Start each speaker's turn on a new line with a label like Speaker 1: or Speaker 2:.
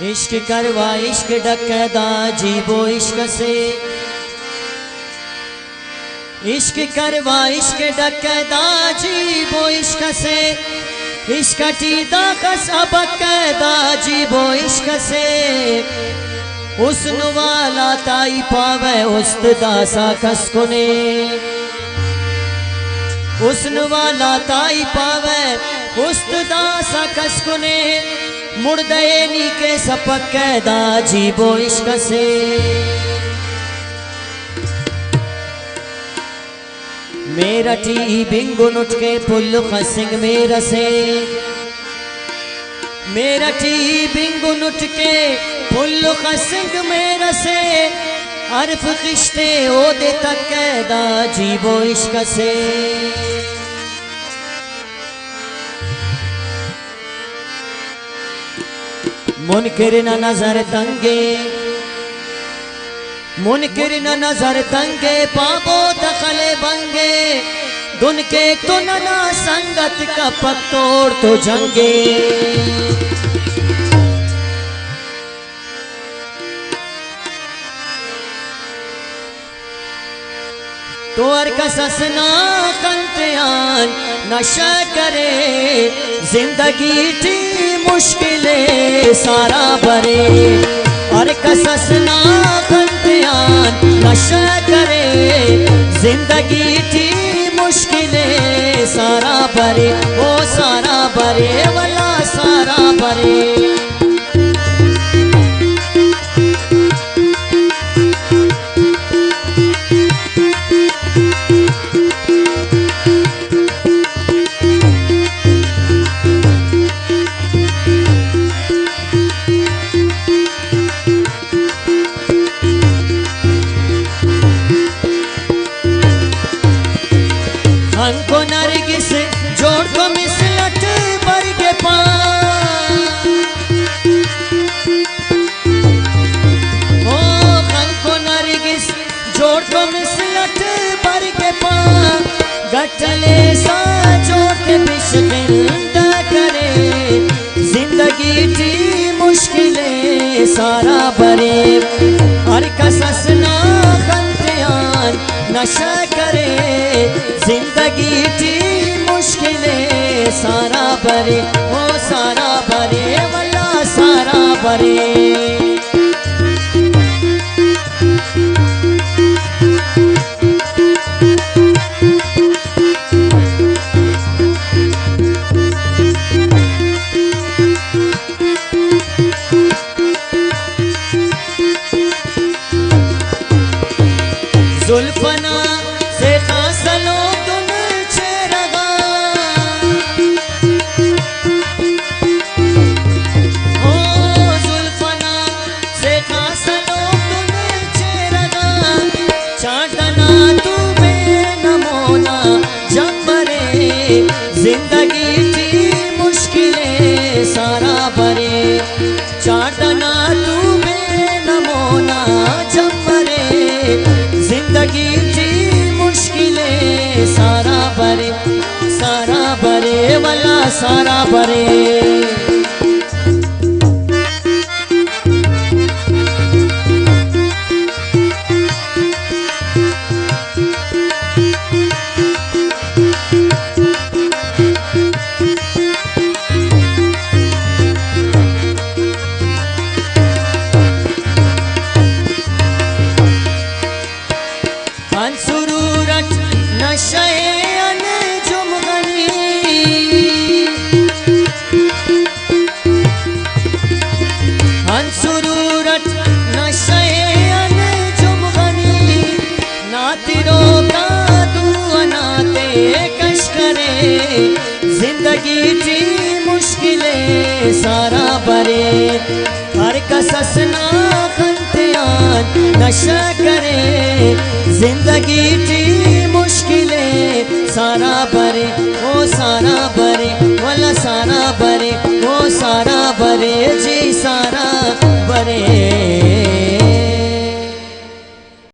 Speaker 1: इश्क करवा इश्क डकैदा जीबो इश्क से, इश्क करवा इश्क डकैदा जीबो इश्क से, इश्क टीदा कस अब कैदा जीबो इश्क से। हुस्न वाला ताई पावे उस्ता सा कसकुने, हुस्न वाला ताई पावे उस्ता सा कसकुने। मुर्दे नी के सपक कैदा जीबो इश्क से। मेरा टी बिंगुन उठ के पुल खसिंग मेरा से, मेरा टी बिंगुन उठ के पुल खसिंग मेरा से। अरफ किश्ते ओ दे तक कैदा जीबो इश्क से। मुनकिर न नजर तंगे, मुनकिर न नजर तंगे पाबो दखले बंगे। दुन के तो ना संगत का पत्तोड़ तो जंगे। तो अर कससना कंतियान नशा करे। जिंदगी टी मुश्किलें सारा बरे। अर कससना कंतियान नशा करे। जिंदगी टी मुश्किलें सारा बरे। ओ सारा बरे वाला सारा बरे। हमको नरगिस जोड़ को मिसलट भर के ओ हमको नरगिस जोड़ को मिसलट भर के गटले सा जोड़ के बिशकिंदा करे। जिंदगी टी मुश्किलें सारा बरे। हर कससना खंतियान नशा करे। जिंदगी टी मुश्किलें सारा बरे। ओ सारा बरे वाला सारा बरे। जुल्फना से खासलो तुम छेरगा। ओ जुल्फना से खासलो तुम छेरगा। चाटना तू बेनमोना जबरे। जिंदगी टी मुश्किलें सारा बरे। चाटना तू बेनमोना जबरे। जिंदगी टी मुश्किलें सारा बरे। सारा बरे वाला सारा बरे। अंसुरूरट नशे अनजुम गनी। अंसुरूरट नशे अनजुम गनी। नातिरो का दुआ नाते कश करे। जिंदगी टी मुश्किलें सारा बरे। हर कससना खंतियान नशा करे। जिंदगी टी मुश्किलें सारा बरे। ओ सारा बरे वाला सारा बरे। ओ सारा बरे जी सारा बरे।